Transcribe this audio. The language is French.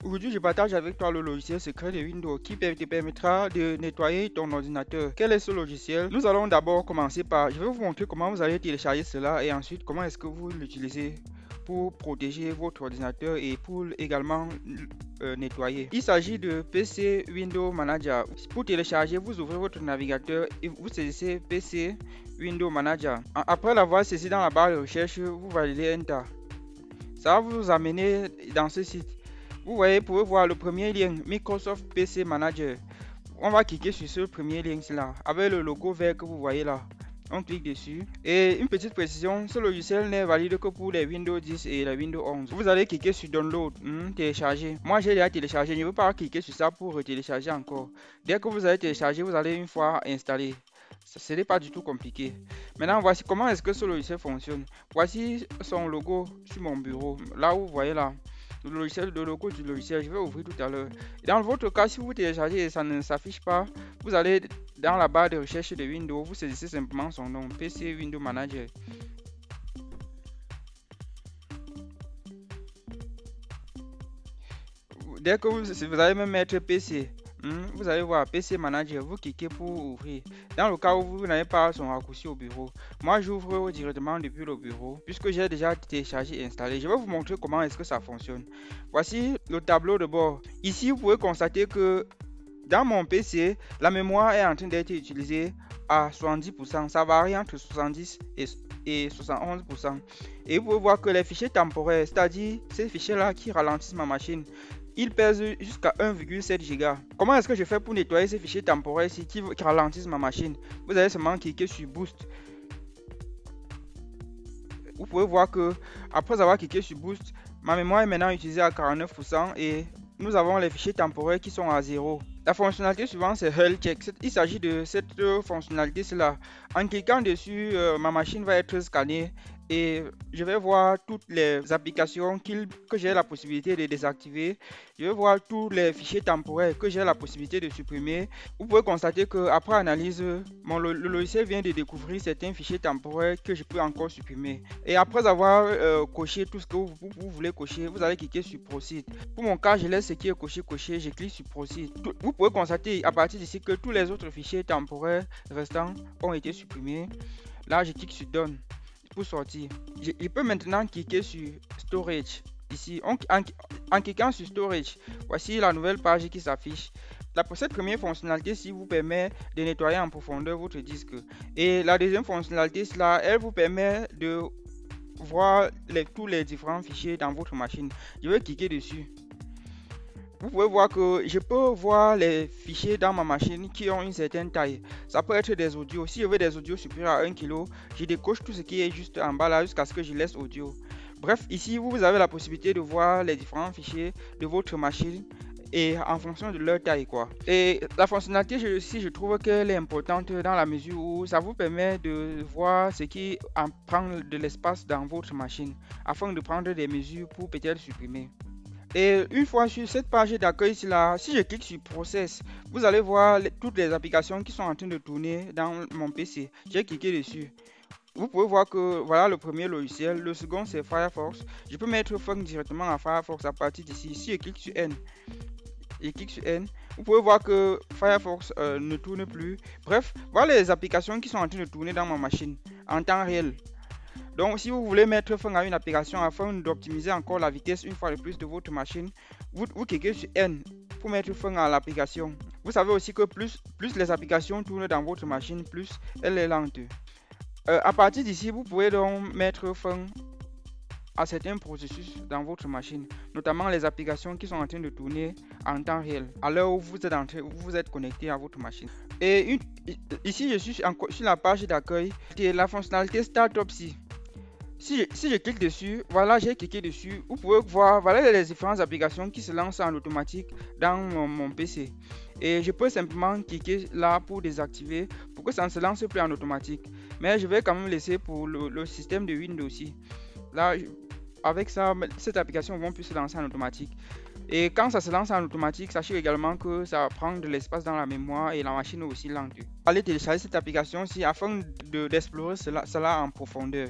Aujourd'hui, je partage avec toi le logiciel secret de Windows qui te permettra de nettoyer ton ordinateur. Quel est ce logiciel? Nous allons d'abord commencer par, je vais vous montrer comment vous allez télécharger cela et ensuite comment est-ce que vous l'utilisez pour protéger votre ordinateur et pour également nettoyer. Il s'agit de PC Windows Manager. Pour télécharger, vous ouvrez votre navigateur et vous saisissez PC Windows Manager. Après l'avoir saisi dans la barre de recherche, vous validez Enter. Ça va vous amener dans ce site. Vous voyez, vous pouvez voir le premier lien, Microsoft PC Manager. On va cliquer sur ce premier lien là, avec le logo vert que vous voyez là. On clique dessus. Et une petite précision, ce logiciel n'est valide que pour les Windows 10 et les Windows 11. Vous allez cliquer sur Download, télécharger. Moi j'ai déjà téléchargé, je ne veux pas cliquer sur ça pour télécharger encore. Dès que vous allez télécharger, vous allez une fois installer. Ce n'est pas du tout compliqué. Maintenant, voici comment est-ce que ce logiciel fonctionne. Voici son logo sur mon bureau. Là où vous voyez là, le logo du logiciel, je vais ouvrir tout à l'heure. Dans votre cas, si vous téléchargez et ça ne s'affiche pas, vous allez dans la barre de recherche de Windows, vous saisissez simplement son nom, PC Windows Manager. Dès que vous allez même mettre PC, vous allez voir PC Manager, vous cliquez pour ouvrir. Dans le cas où vous n'avez pas son raccourci au bureau, moi j'ouvre directement depuis le bureau puisque j'ai déjà téléchargé et installé. Je vais vous montrer comment est-ce que ça fonctionne. Voici le tableau de bord. Ici, vous pouvez constater que dans mon PC, la mémoire est en train d'être utilisée à 70%. Ça varie entre 70 et 71%. Et vous pouvez voir que les fichiers temporaires, c'est-à-dire ces fichiers-là qui ralentissent ma machine, il pèse jusqu'à 1,7 Go. Comment est-ce que je fais pour nettoyer ces fichiers temporaires ici qui ralentissent ma machine? Vous allez seulement cliquer sur Boost. Vous pouvez voir que après avoir cliqué sur Boost, ma mémoire est maintenant utilisée à 49% et nous avons les fichiers temporaires qui sont à 0. La fonctionnalité suivante c'est Health Check. Il s'agit de cette fonctionnalité là. En cliquant dessus, ma machine va être scannée et je vais voir toutes les applications que j'ai la possibilité de désactiver. Je vais voir tous les fichiers temporaires que j'ai la possibilité de supprimer. Vous pouvez constater qu'après analyse, le logiciel vient de découvrir certains fichiers temporaires que je peux encore supprimer. Et après avoir coché tout ce que vous voulez cocher, vous allez cliquer sur Proceed. Pour mon cas, je laisse ce qui est coché, je clique sur Proceed. Vous pouvez constater à partir d'ici que tous les autres fichiers temporaires restants ont été supprimés. Là, je clique sur Done pour sortir. Je peux maintenant cliquer sur Storage. Ici, en cliquant sur Storage, voici la nouvelle page qui s'affiche. Cette première fonctionnalité vous permet de nettoyer en profondeur votre disque. Et la deuxième fonctionnalité, elle vous permet de voir tous les différents fichiers dans votre machine. Je vais cliquer dessus. Vous pouvez voir que je peux voir les fichiers dans ma machine qui ont une certaine taille. Ça peut être des audios. Si je veux des audios supérieurs à 1 kg, je décoche tout ce qui est juste en bas là jusqu'à ce que je laisse audio. Bref, ici vous avez la possibilité de voir les différents fichiers de votre machine et en fonction de leur taille quoi. Et la fonctionnalité je trouve qu'elle est importante dans la mesure où ça vous permet de voir ce qui prend de l'espace dans votre machine afin de prendre des mesures pour peut-être supprimer. Et une fois sur cette page d'accueil là, si je clique sur Process, vous allez voir toutes les applications qui sont en train de tourner dans mon PC. J'ai cliqué dessus. Vous pouvez voir que voilà le premier logiciel, le second c'est Firefox. Je peux mettre fin directement à Firefox à partir d'ici. Si je clique sur N, vous pouvez voir que Firefox ne tourne plus. Bref, voilà les applications qui sont en train de tourner dans ma machine en temps réel. Donc, si vous voulez mettre fin à une application afin d'optimiser encore la vitesse une fois de plus de votre machine, vous cliquez sur N pour mettre fin à l'application. Vous savez aussi que plus les applications tournent dans votre machine, plus elle est lente. À partir d'ici, vous pouvez donc mettre fin à certains processus dans votre machine, notamment les applications qui sont en train de tourner en temps réel, à l'heure où vous êtes connecté à votre machine. Et ici, je suis sur la page d'accueil de la fonctionnalité Startup. Si je clique dessus, voilà, j'ai cliqué dessus, vous pouvez voir, voilà les différentes applications qui se lancent en automatique dans mon PC. Et je peux simplement cliquer là pour désactiver, pour que ça ne se lance plus en automatique. Mais je vais quand même laisser pour le système de Windows aussi. Là, avec ça, cette application ne va plus se lancer en automatique. Et quand ça se lance en automatique, sachez également que ça va prendre de l'espace dans la mémoire et la machine est aussi lente. Allez télécharger cette application-ci afin d'explorer cela en profondeur.